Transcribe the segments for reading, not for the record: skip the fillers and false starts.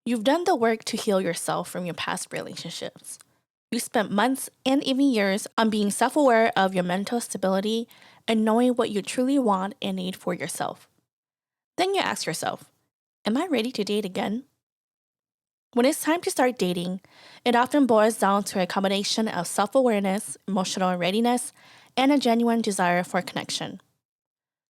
You've done the work to heal yourself from your past relationships. You spent months and even years on being self aware of your mental stability and knowing what you truly want and need for yourself. Then you ask yourself, am I ready to date again? When it's time to start dating, it often boils down to a combination of self awareness, emotional readiness, and a genuine desire for connection.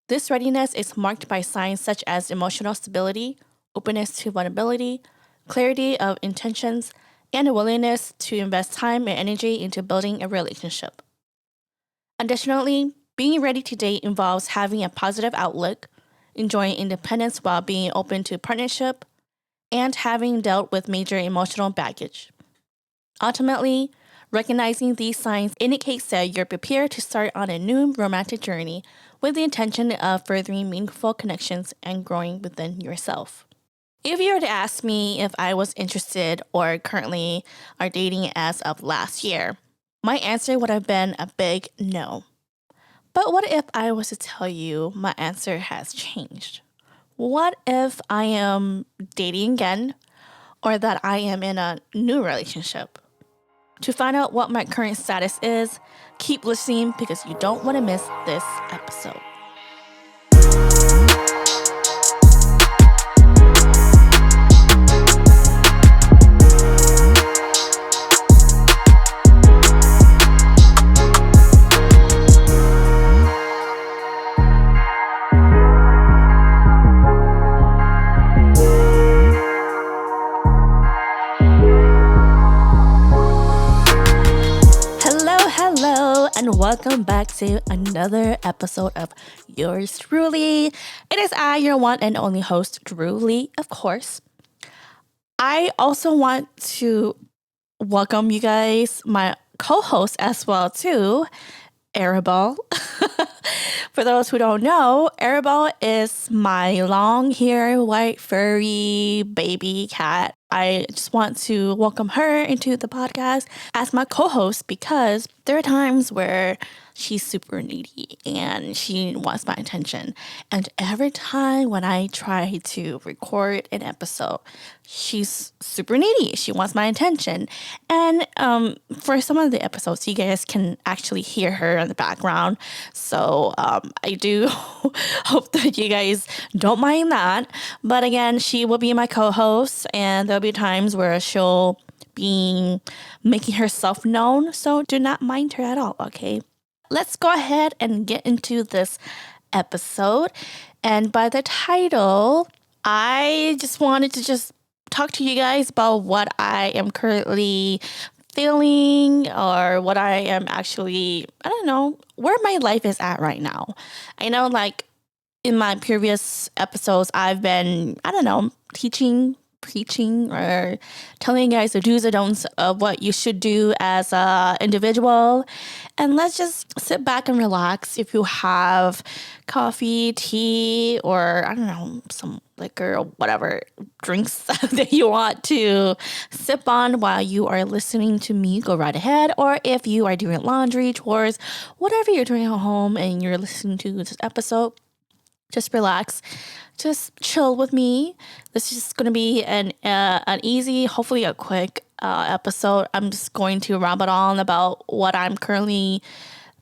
This readiness is marked by signs such as emotional stability, openness to vulnerability, clarity of intentions, and a willingness to invest time and energy into building a relationship. Additionally, being ready to date involves having a positive outlook, enjoying independence while being open to partnership, and having dealt with major emotional baggage. Ultimately, recognizing these signs indicates that you're prepared to start on a new romantic journey with the intention of furthering meaningful connections and growing within yourself. If you were to ask me if I was interested or currently are dating as of last year, my answer would have been a big no. But what if I was to tell you my answer has changed? What if I am dating again or that I am in a new relationship? To find out what my current status is, keep listening because you don't want to miss this episode. Hello, and welcome back to another episode of yours truly. It is I, your one and only host, Druelee, of course. I also want to welcome you guys, my co-host as well too, Arabelle. For those who don't know, Arabelle is my long-haired, white, furry baby cat. I just want to welcome her into the podcast as my co-host because there are times where she's super needy and she wants my attention. And every time when I try to record an episode, she's super needy. She wants my attention. And for some of the episodes, you guys can actually hear her in the background. So I do hope that you guys don't mind that. But again, she will be my co-host, and there'll be times where she'll be making herself known. So do not mind her at all, okay? Let's go ahead and get into this episode. And by the title, I just wanted to just talk to you guys about what I am currently feeling or what I am actually, I don't know, where my life is at right now. I know, like, in my previous episodes, I've been, I don't know, preaching or telling you guys the do's and don'ts of what you should do as an individual. And let's just sit back and relax. If you have coffee, tea, or I don't know, some liquor or whatever drinks that you want to sip on while you are listening to me, go right ahead. Or if you are doing laundry, chores, whatever you're doing at home and you're listening to this episode, just relax, just chill with me. This is just going to be an easy, hopefully a quick episode. I'm just going to ramble on about what I'm currently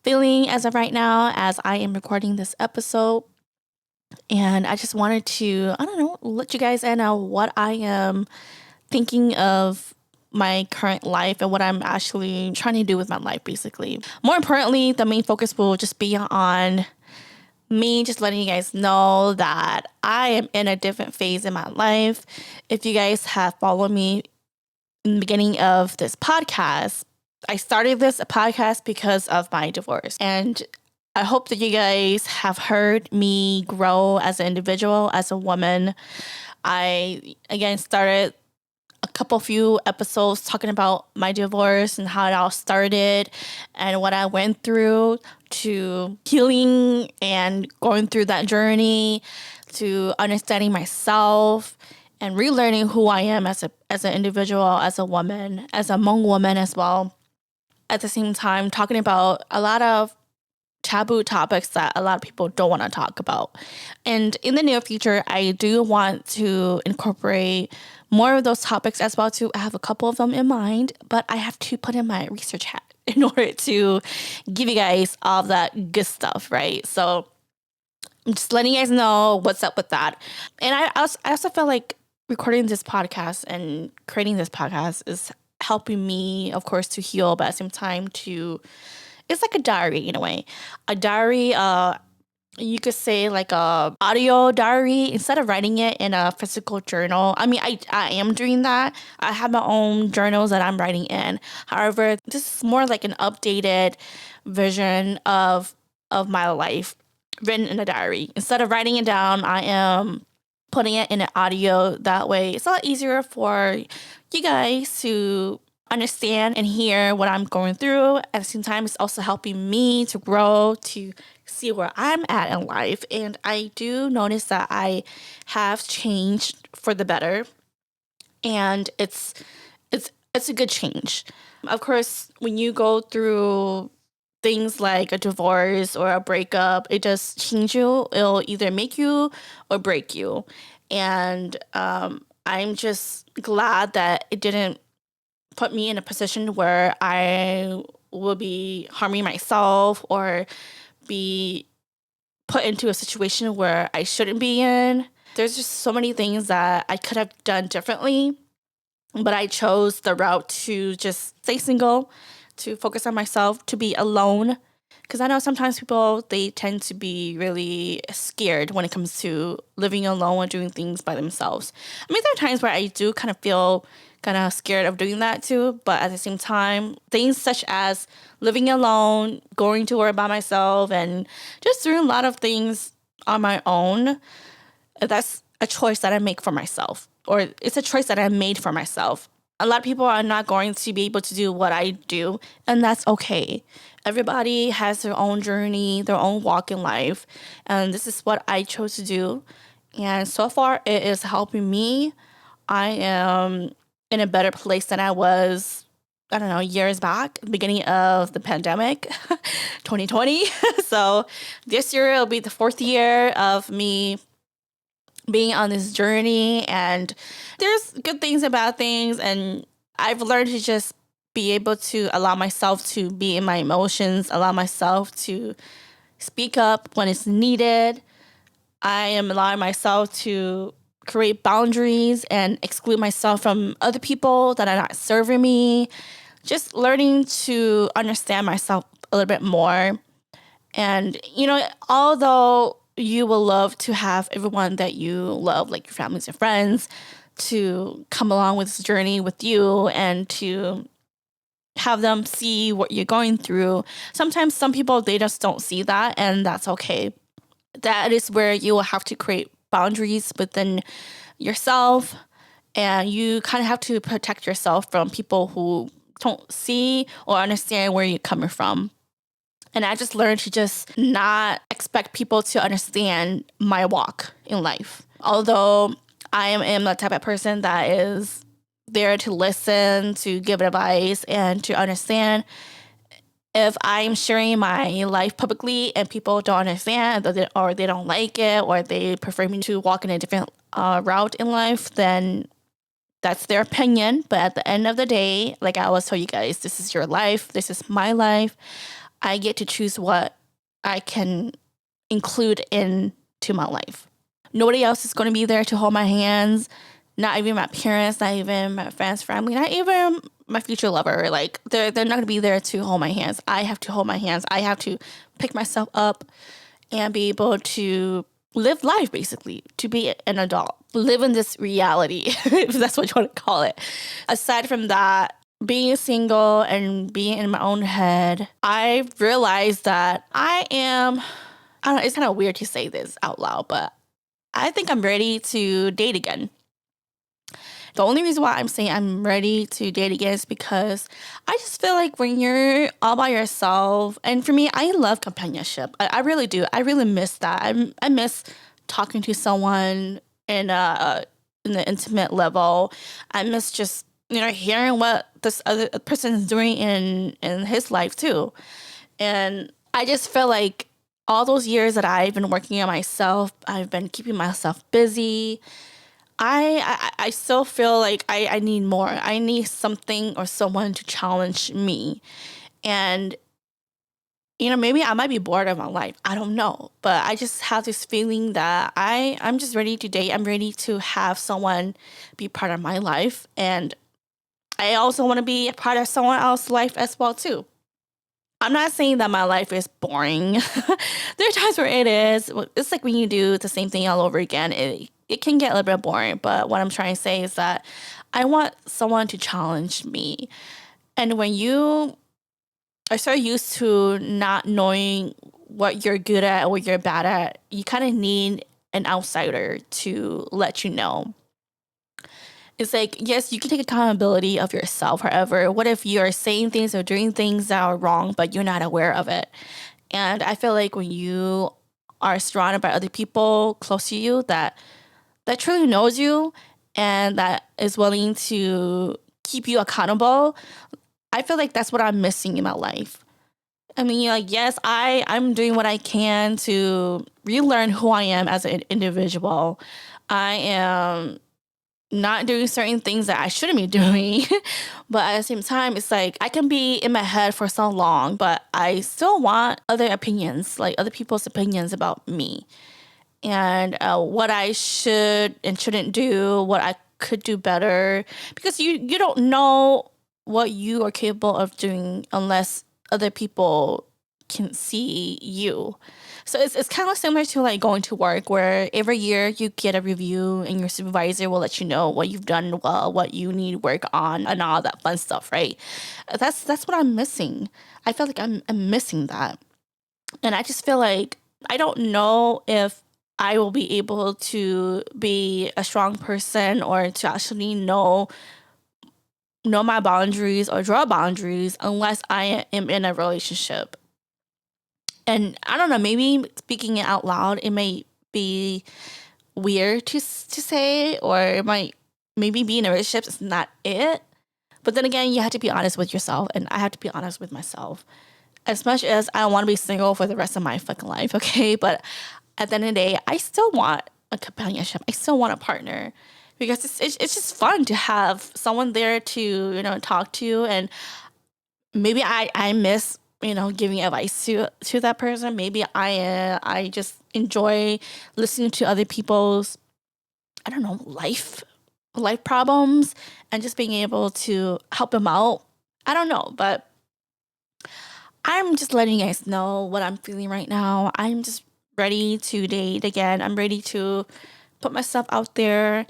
feeling as of right now as I am recording this episode. And I just wanted to, I don't know, let you guys know what I am thinking of my current life and what I'm actually trying to do with my life, basically. More importantly, the main focus will just be on me just letting you guys know that I am in a different phase in my life. If you guys have followed me in the beginning of this podcast, I started this podcast because of my divorce. And I hope that you guys have heard me grow as an individual, as a woman. I, again, started a few episodes talking about my divorce and how it all started and what I went through to healing and going through that journey to understanding myself and relearning who I am as an individual, as a woman, as a Hmong woman as well. At the same time, talking about a lot of taboo topics that a lot of people don't want to talk about. And in the near future, I do want to incorporate more of those topics as well too. I have a couple of them in mind, but I have to put in my research hat in order to give you guys all that good stuff, right? So I'm just letting you guys know what's up with that. And I also feel like recording this podcast and creating this podcast is helping me, of course, to heal, but at the same time it's like a diary in a way. A diary, you could say like a audio diary instead of writing it in a physical journal. I mean, I am doing that. I have my own journals that I'm writing in. However, this is more like an updated version of my life written in a diary. Instead of writing it down, I am putting it in an audio. That way it's a lot easier for you guys to understand and hear what I'm going through. At the same time, it's also helping me to grow, to see where I'm at in life. And I do notice that I have changed for the better. And it's a good change. Of course, when you go through things like a divorce or a breakup, it does change you. It'll either make you or break you. And I'm just glad that it didn't put me in a position where I will be harming myself or be put into a situation where I shouldn't be in. There's just so many things that I could have done differently, but I chose the route to just stay single, to focus on myself, to be alone. Because I know sometimes people, they tend to be really scared when it comes to living alone and doing things by themselves. I mean, there are times where I do kind of feel kind of scared of doing that too. But at the same time, things such as living alone, going to work by myself, and just doing a lot of things on my own, that's a choice that I make for myself. Or it's a choice that I made for myself. A lot of people are not going to be able to do what I do, and that's okay. Everybody has their own journey, their own walk in life, and this is what I chose to do. And so far, it is helping me. I am in a better place than I was, I don't know, years back, beginning of the pandemic, 2020. So this year, it'll be the 4th year of me being on this journey, and there's good things and bad things, and I've learned to just be able to allow myself to be in my emotions, allow myself to speak up when it's needed. I am allowing myself to create boundaries and exclude myself from other people that are not serving me. Just learning to understand myself a little bit more. And, although you will love to have everyone that you love, like your families and friends, to come along with this journey with you and to have them see what you're going through. Sometimes some people, they just don't see that, and that's okay. That is where you will have to create boundaries within yourself, and you kind of have to protect yourself from people who don't see or understand where you're coming from. And I just learned to just not expect people to understand my walk in life. Although I am the type of person that is there to listen, to give advice, and to understand. If I'm sharing my life publicly and people don't understand, or they don't like it, or they prefer me to walk in a different route in life, then that's their opinion. But at the end of the day, like I always tell you guys, this is your life. This is my life. I get to choose what I can include into my life. Nobody else is going to be there to hold my hands. Not even my parents, not even my friends, family, not even my future lover. Like, they're not going to be there to hold my hands. I have to hold my hands. I have to pick myself up and be able to live life, basically, to be an adult. Live in this reality, if that's what you want to call it. Aside from that, being single and being in my own head, I realized that I don't know, it's kind of weird to say this out loud, but I think I'm ready to date again. The only reason why I'm saying I'm ready to date again is because I just feel like when you're all by yourself, and for me, I love companionship. I really do. I really miss that. I miss talking to someone in an intimate level. I miss just, hearing what this other person is doing in his life too. And I just feel like all those years that I've been working on myself, I've been keeping myself busy. I still feel like I need more. I need something or someone to challenge me. And, maybe I might be bored of my life. I don't know. But I just have this feeling that I'm just ready to date. I'm ready to have someone be part of my life. And I also want to be a part of someone else's life as well, too. I'm not saying that my life is boring. There are times where it is. It's like when you do the same thing all over again, it can get a little bit boring. But what I'm trying to say is that I want someone to challenge me. And when you are so used to not knowing what you're good at or what you're bad at, you kind of need an outsider to let you know. It's like, yes, you can take accountability of yourself. However, what if you're saying things or doing things that are wrong, but you're not aware of it? And I feel like when you are surrounded by other people close to you that truly knows you and that is willing to keep you accountable, I feel like that's what I'm missing in my life. I mean, like, yes, I'm doing what I can to relearn who I am as an individual. I am not doing certain things that I shouldn't be doing. But at the same time, it's like I can be in my head for so long, but I still want other opinions, like other people's opinions about me and what I should and shouldn't do, what I could do better. Because you don't know what you are capable of doing unless other people can see you. So it's kind of similar to like going to work where every year you get a review and your supervisor will let you know what you've done well, what you need work on and all that fun stuff, right? That's what I'm missing. I feel like I'm missing that. And I just feel like I don't know if I will be able to be a strong person or to actually know my boundaries or draw boundaries unless I am in a relationship. And I don't know, maybe speaking it out loud, it may be weird to say, or it might maybe be in a relationship is not it. But then again, you have to be honest with yourself, and I have to be honest with myself. As much as I want to be single for the rest of my fucking life, okay? But at the end of the day, I still want a companionship. I still want a partner because it's just fun to have someone there to, talk to. And maybe I miss, giving advice to that person. Maybe I just enjoy listening to other people's, I don't know, life problems and just being able to help them out. I don't know, but I'm just letting you guys know what I'm feeling right now. I'm just ready to date again. I'm ready to put myself out there.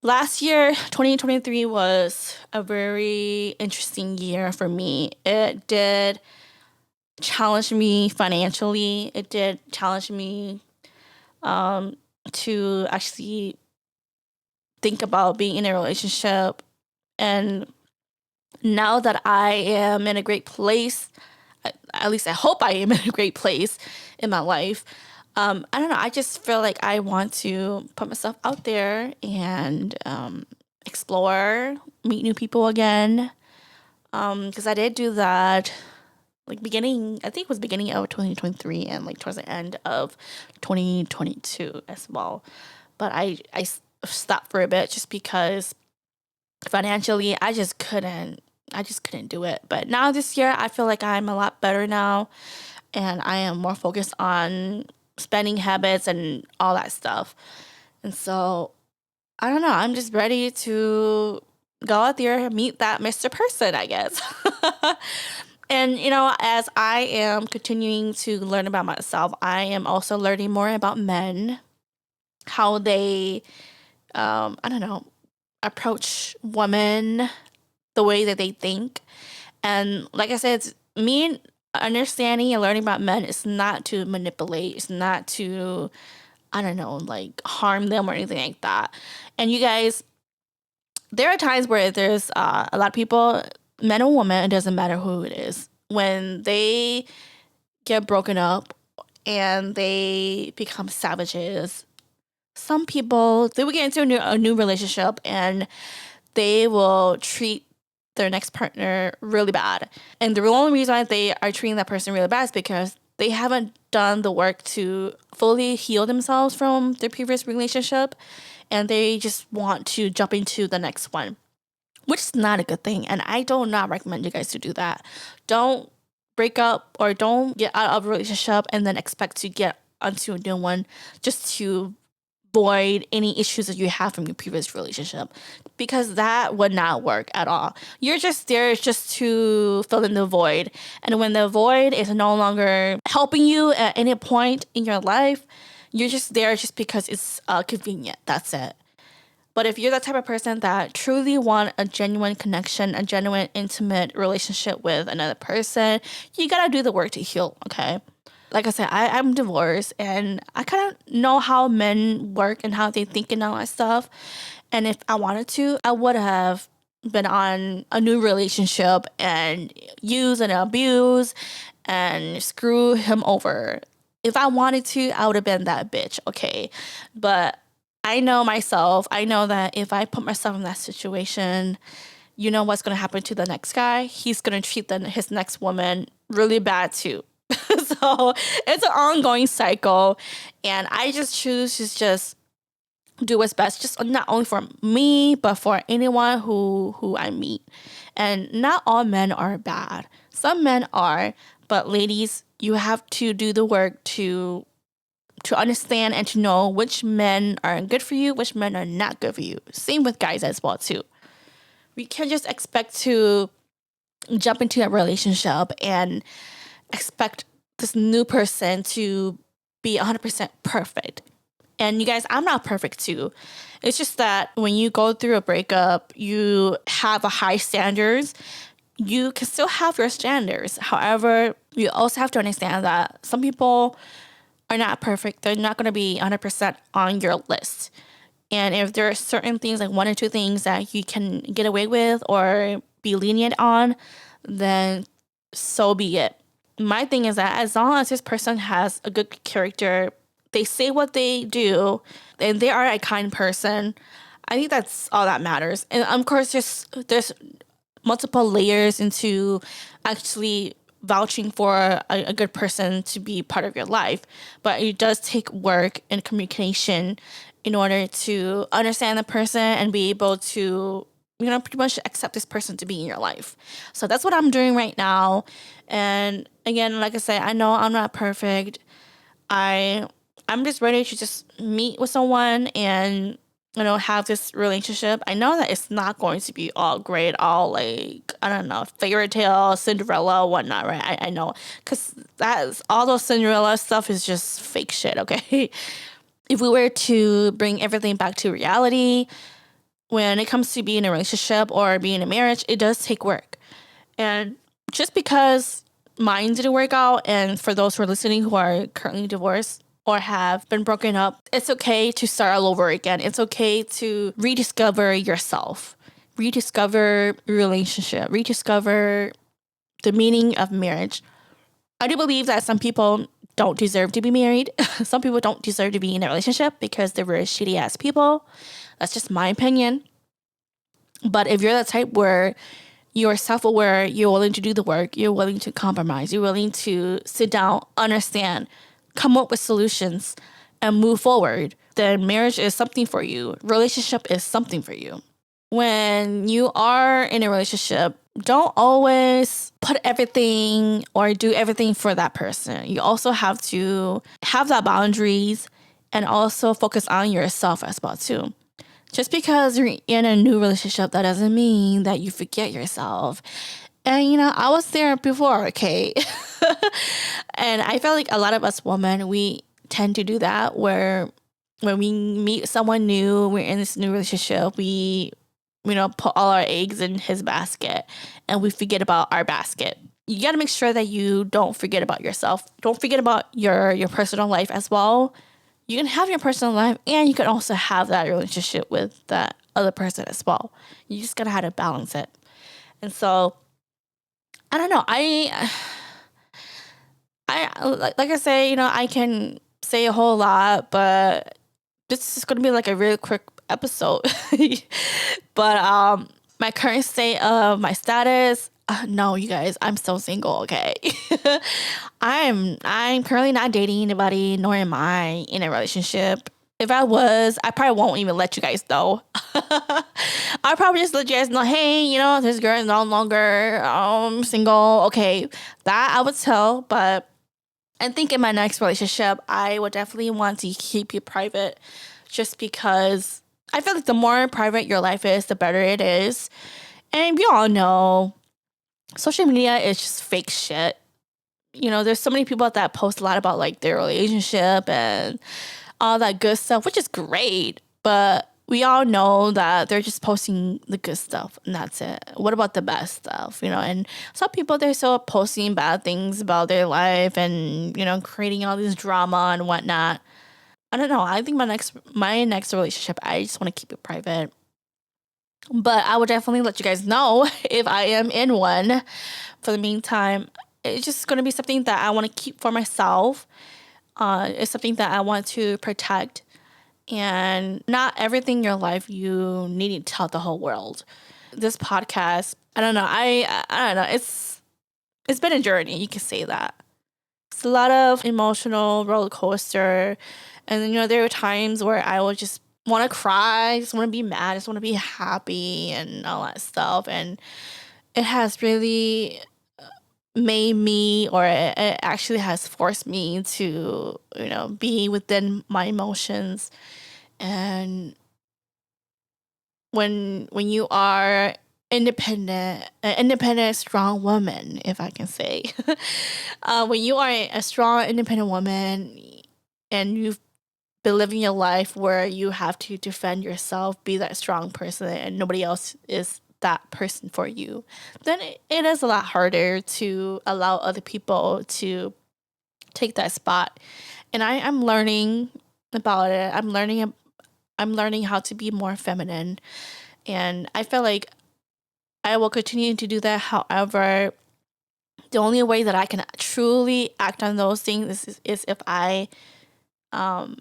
Last year, 2023, was a very interesting year for me. It did challenge me financially. It did challenge me to actually think about being in a relationship. And now that I am in a great place, at least I hope I am in a great place in my life. I don't know. I just feel like I want to put myself out there and explore, meet new people again. Because I did do that like I think it was beginning of 2023 and like towards the end of 2022 as well. But I stopped for a bit just because financially I just couldn't do it. But now this year I feel like I'm a lot better now and I am more focused on spending habits and all that stuff. And so I don't know, I'm just ready to go out there and meet that Mr. Person, I guess. And as I am continuing to learn about myself, I am also learning more about men, how they I don't know, approach women, the way that they think. And like I said, it's me understanding and learning about men is not to manipulate, it's not to, I don't know, like harm them or anything like that. And you guys, there are times where there's a lot of people, men or women, it doesn't matter who it is, when they get broken up and they become savages. Some people, they will get into a new relationship and they will treat their next partner really bad. And the only reason why they are treating that person really bad is because they haven't done the work to fully heal themselves from their previous relationship, and they just want to jump into the next one, which is not a good thing. And I do not recommend you guys to do that. Don't break up or don't get out of a relationship and then expect to get onto a new one just to void any issues that you have from your previous relationship, because that would not work at all. You're just there just to fill in the void. And when the void is no longer helping you at any point in your life, you're just there just because it's convenient. That's it. But if you're the type of person that truly want a genuine connection, a genuine intimate relationship with another person, you gotta do the work to heal, okay? Like I said, I'm divorced, and I kind of know how men work and how they think and all that stuff. And if I wanted to, I would have been on a new relationship and use and abuse and screw him over. If I wanted to, I would have been that bitch, okay? But I know myself. I know that if I put myself in that situation, you know what's going to happen to the next guy? He's going to treat his next woman really bad too. So it's an ongoing cycle, and I just choose to just do what's best, just not only for me, but for anyone who I meet. And not all men are bad. Some men are, but ladies, you have to do the work to understand and to know which men are good for you, which men are not good for you. Same with guys as well too. We can't just expect to jump into a relationship and expect this new person to be 100% perfect. And you guys, I'm not perfect too. It's just that when you go through a breakup, you have a high standards. You can still have your standards. However, you also have to understand that some people are not perfect. They're not going to be 100% on your list. And if there are certain things, like one or two things that you can get away with or be lenient on, then so be it. My thing is that as long as this person has a good character, they say what they do, and they are a kind person, I think that's all that matters. And of course, there's multiple layers into actually vouching for a good person to be part of your life. But it does take work and communication in order to understand the person and be able to, pretty much accept this person to be in your life. So that's what I'm doing right now. And again, like I said, I know I'm not perfect. I'm just ready to just meet with someone and, have this relationship. I know that it's not going to be all great, all like, I don't know, fairy tale, Cinderella, whatnot, right? I know. Because all those Cinderella stuff is just fake shit, okay? If we were to bring everything back to reality, when it comes to being in a relationship or being in a marriage, it does take work. And just because mine didn't work out, and for those who are listening who are currently divorced or have been broken up, it's okay to start all over again. It's okay to rediscover yourself, rediscover your relationship, rediscover the meaning of marriage. I do believe that some people don't deserve to be married. Some people don't deserve to be in a relationship because they were shitty ass people. That's just my opinion. But if you're the type where you're self-aware, you're willing to do the work, you're willing to compromise, you're willing to sit down, understand, come up with solutions, and move forward, then marriage is something for you. Relationship is something for you. When you are in a relationship, don't always put everything or do everything for that person. You also have to have that boundaries and also focus on yourself as well too. Just because you're in a new relationship, that doesn't mean that you forget yourself. And, I was there before, okay? And I feel like a lot of us women, we tend to do that, where when we meet someone new, we're in this new relationship, we, put all our eggs in his basket and we forget about our basket. You got to make sure that you don't forget about yourself. Don't forget about your personal life as well. You can have your personal life and you can also have that relationship with that other person as well. You just gotta have to balance it. And so, I don't know. I like I say, I can say a whole lot, but this is gonna be like a really quick episode. But my current state of my status, no, you guys, I'm still single. Okay, I'm currently not dating anybody, nor am I in a relationship. If I was, I probably won't even let you guys know. I'll probably just let you guys know, hey, this girl is no longer single. Okay, that I would tell, but I think in my next relationship, I would definitely want to keep it private, just because I feel like the more private your life is, the better it is. And we all know social media is just fake shit. There's so many people that post a lot about like their relationship and all that good stuff, which is great. But we all know that they're just posting the good stuff and that's it. What about the bad stuff? And some people, they're still posting bad things about their life and, creating all this drama and whatnot. I don't know. I think my next relationship, I just want to keep it private. But I will definitely let you guys know if I am in one. For the meantime, it's just going to be something that I want to keep for myself. It's something that I want to protect. And not everything in your life you need to tell the whole world. This podcast, I don't know. I don't know. It's been a journey. You can say that. It's a lot of emotional roller coaster. And then, there are times where I will just want to cry, just want to be mad, just want to be happy and all that stuff. And it has really made me, or it actually has forced me to, be within my emotions. And when you are independent, strong woman, if I can say, when you are a strong, independent woman, and you've been living your life where you have to defend yourself, be that strong person, and nobody else is that person for you, then it is a lot harder to allow other people to take that spot. And I'm learning about it. I'm learning how to be more feminine, and I feel like I will continue to do that. However, the only way that I can truly act on those things is if I um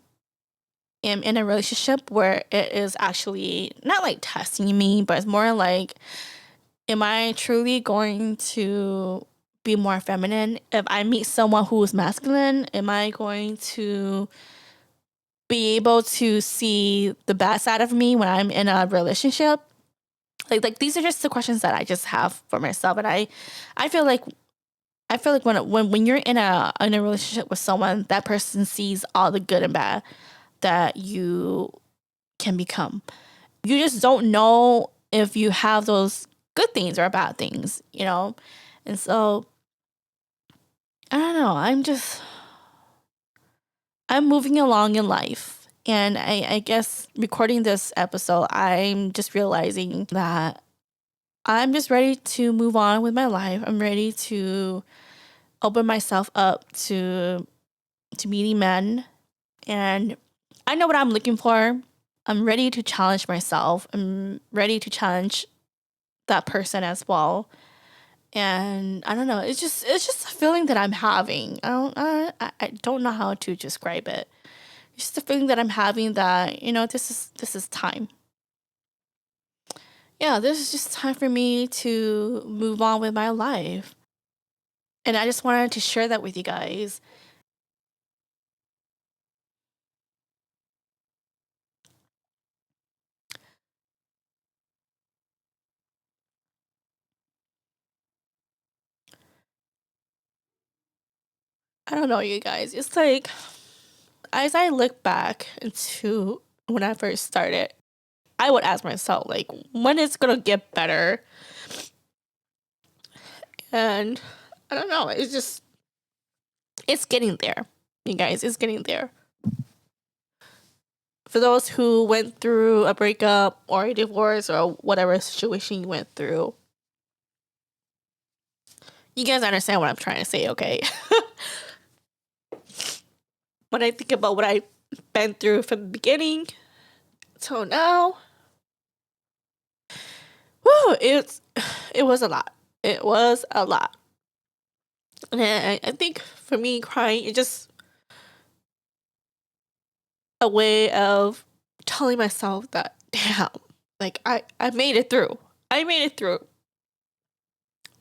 am in a relationship where it is actually not like testing me, but it's more like, am I truly going to be more feminine? If I meet someone who is masculine, am I going to be able to see the bad side of me when I'm in a relationship? Like these are just the questions that I just have for myself, and I feel like when you're in a relationship with someone, that person sees all the good and bad that you can become. You just don't know if you have those good things or bad things, And so I don't know. I'm moving along in life. And I guess recording this episode, I'm just realizing that I'm just ready to move on with my life. I'm ready to open myself up to meeting men. And I know what I'm looking for. I'm ready to challenge myself. I'm ready to challenge that person as well. And I don't know. It's just a feeling that I'm having. I don't know how to describe it. It's just a feeling that I'm having that this is time. Yeah, this is just time for me to move on with my life. And I just wanted to share that with you guys. I don't know, you guys. It's like, as I look back into when I first started, I would ask myself, like, when it's gonna get better? And I don't know. It's getting there, you guys. It's getting there. For those who went through a breakup or a divorce or whatever situation you went through, you guys understand what I'm trying to say, okay? When I think about what I've been through from the beginning till now, whew, it was a lot. It was a lot. And I think for me, crying is just a way of telling myself that, damn, like I made it through. I made it through.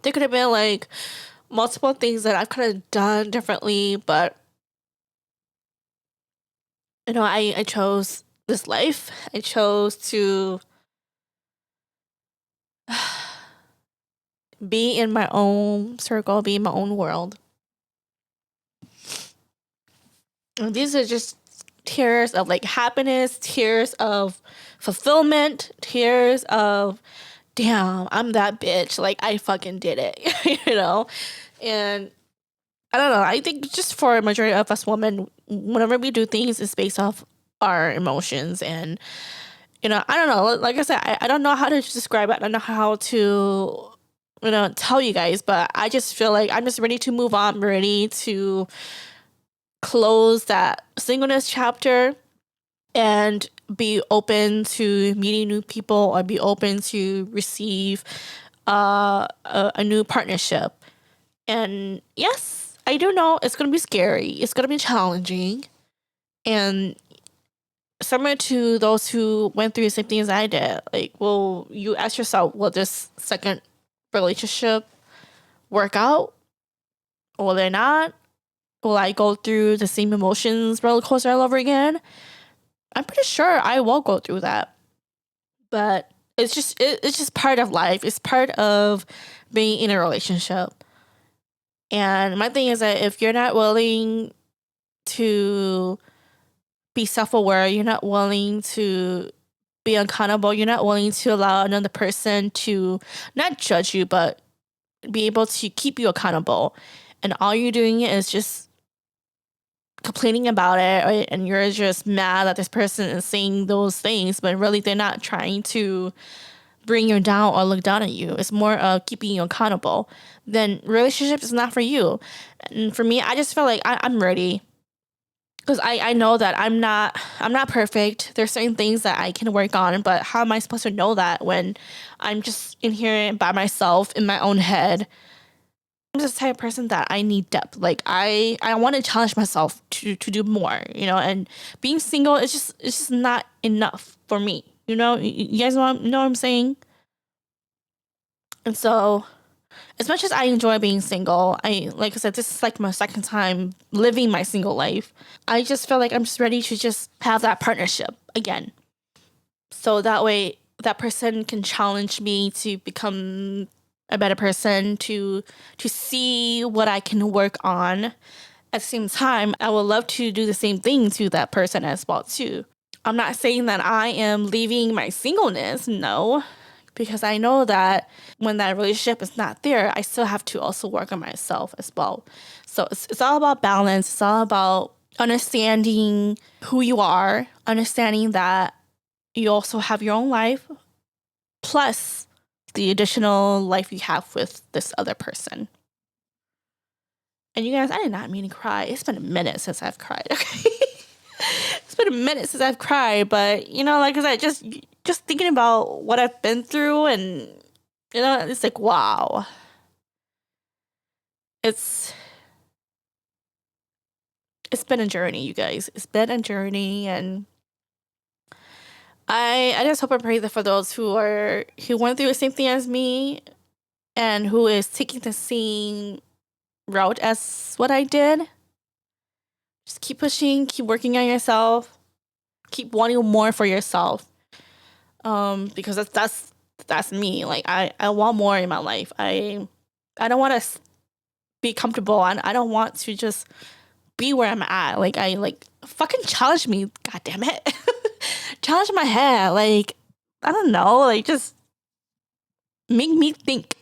There could have been like multiple things that I could have done differently, but I chose this life. I chose to be in my own circle, be in my own world. And these are just tears of like happiness, tears of fulfillment, tears of damn, I'm that bitch. Like I fucking did it, And I don't know. I think just for a majority of us women, whenever we do things, it's based off our emotions. And, I don't know. Like I said, I don't know how to describe it. I don't know how to, tell you guys. But I just feel like I'm just ready to move on. I'm ready to close that singleness chapter and be open to meeting new people or be open to receive a new partnership. And yes, I do know it's going to be scary. It's going to be challenging. And similar to those who went through the same thing as I did, like, will you ask yourself, will this second relationship work out? Will they not? Will I go through the same emotions roller coaster all over again? I'm pretty sure I will go through that. But it's just part of life. It's part of being in a relationship. And my thing is that if you're not willing to be self-aware, you're not willing to be accountable, you're not willing to allow another person to not judge you, but be able to keep you accountable. And all you're doing is just complaining about it, right? And you're just mad that this person is saying those things, but really they're not trying to bring you down or look down at you. It's more of keeping you accountable. Then relationship is not for you. And for me, I just feel like I'm ready. Because I know that I'm not perfect. There's certain things that I can work on, but how am I supposed to know that when I'm just in here by myself in my own head? I'm just the type of person that I need depth. Like I want to challenge myself to do more, and being single it's just not enough for me. You guys know what I'm saying? And so as much as I enjoy being single, like I said, this is like my second time living my single life. I just feel like I'm just ready to just have that partnership again. So that way that person can challenge me to become a better person, to see what I can work on. At the same time, I would love to do the same thing to that person as well too. I'm not saying that I am leaving my singleness, no, because I know that when that relationship is not there, I still have to also work on myself as well. So it's all about balance. It's all about understanding who you are, understanding that you also have your own life, plus the additional life you have with this other person. And you guys, I did not mean to cry. It's been a minute since I've cried, okay? It's been a minute since I've cried, but, like I said, just thinking about what I've been through and, it's like, wow. It's been a journey, you guys. It's been a journey, and I just hope and pray that for those who went through the same thing as me and who is taking the same route as what I did, just keep pushing, keep working on yourself, keep wanting more for yourself. Because that's me. Like I want more in my life. I don't want to be comfortable, and I don't want to just be where I'm at. Like I fucking challenge me. God damn it. Challenge my head. Like, I don't know, like just make me think,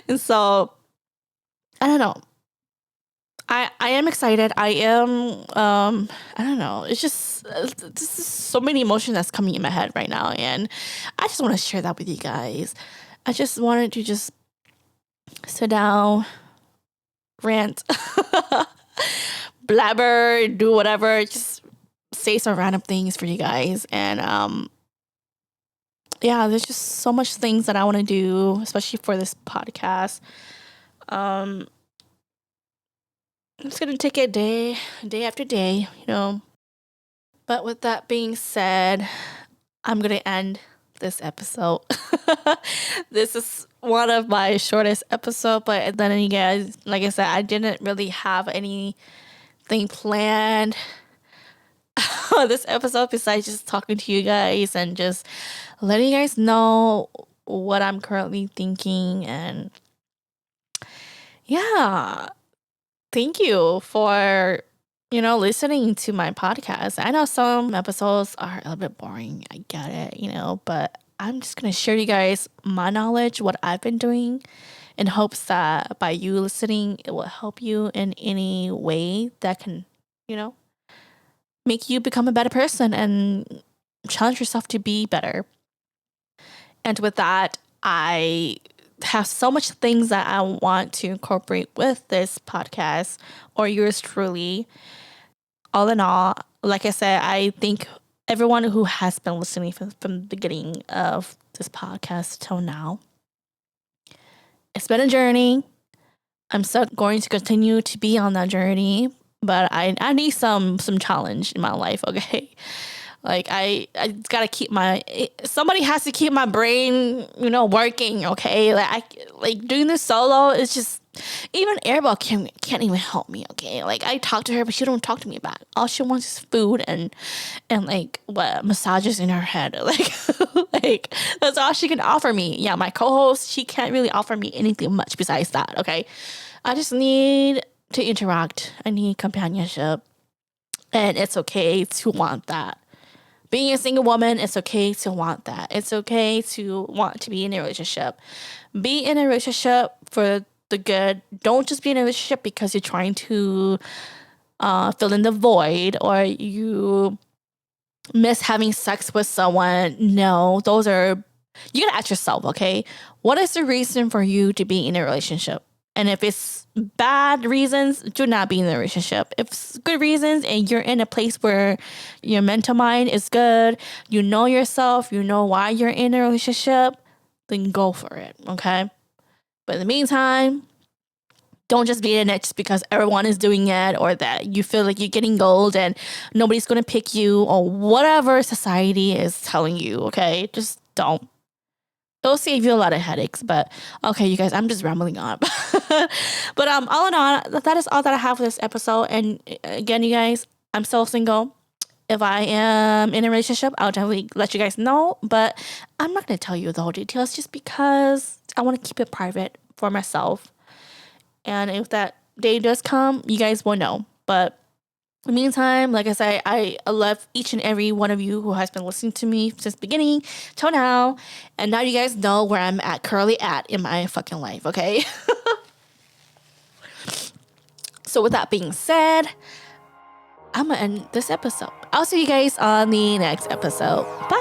And so I don't know. I am excited. I am I don't know. It's just this is so many emotions that's coming in my head right now, and I just want to share that with you guys. I just wanted to just sit down, rant, blabber, do whatever, just say some random things for you guys. And yeah, there's just so much things that I want to do, especially for this podcast. I'm just gonna take it day after day, But with that being said, I'm gonna end this episode. This is one of my shortest episodes, but then you guys, like I said, I didn't really have anything planned on this episode besides just talking to you guys and just letting you guys know what I'm currently thinking. And yeah, thank you for listening to my podcast. I know some episodes are a little bit boring. I get it, but I'm just going to share you guys my knowledge, what I've been doing, in hopes that by you listening, it will help you in any way that can, make you become a better person and challenge yourself to be better. And with that, I have so much things that I want to incorporate with this podcast or yours truly. All in all, like I said, I think everyone who has been listening from the beginning of this podcast till now, it's been a journey. I'm still going to continue to be on that journey, but I need some challenge in my life, okay? Like I gotta keep somebody has to keep my brain, working, okay? Like doing this solo is just, even Airball can't even help me, okay? Like I talk to her, but she don't talk to me back. All she wants is food and like massages in her head. Like that's all she can offer me. Yeah, my co-host, she can't really offer me anything much besides that, okay? I just need to interact. I need companionship. And it's okay to want that. Being a single woman, it's okay to want that. It's okay to want to be in a relationship. Be in a relationship for the good. Don't just be in a relationship because you're trying to fill in the void or you miss having sex with someone. No, you gotta ask yourself, okay? What is the reason for you to be in a relationship? And if it's bad reasons, do not be in the relationship. If it's good reasons and you're in a place where your mental mind is good, you know yourself, you know why you're in a relationship, then go for it, okay? But in the meantime, don't just be in it just because everyone is doing it or that you feel like you're getting gold and nobody's going to pick you or whatever society is telling you, okay? Just don't. It'll save you a lot of headaches, but okay, you guys, I'm just rambling on. But all in all, that is all that I have for this episode. And again, you guys, I'm still single. If I am in a relationship, I'll definitely let you guys know. But I'm not going to tell you the whole details just because I want to keep it private for myself. And if that day does come, you guys will know. But in the meantime, like I said, I love each and every one of you who has been listening to me since the beginning till now. And now you guys know where I'm currently at in my fucking life, okay? So with that being said, I'm going to end this episode. I'll see you guys on the next episode. Bye.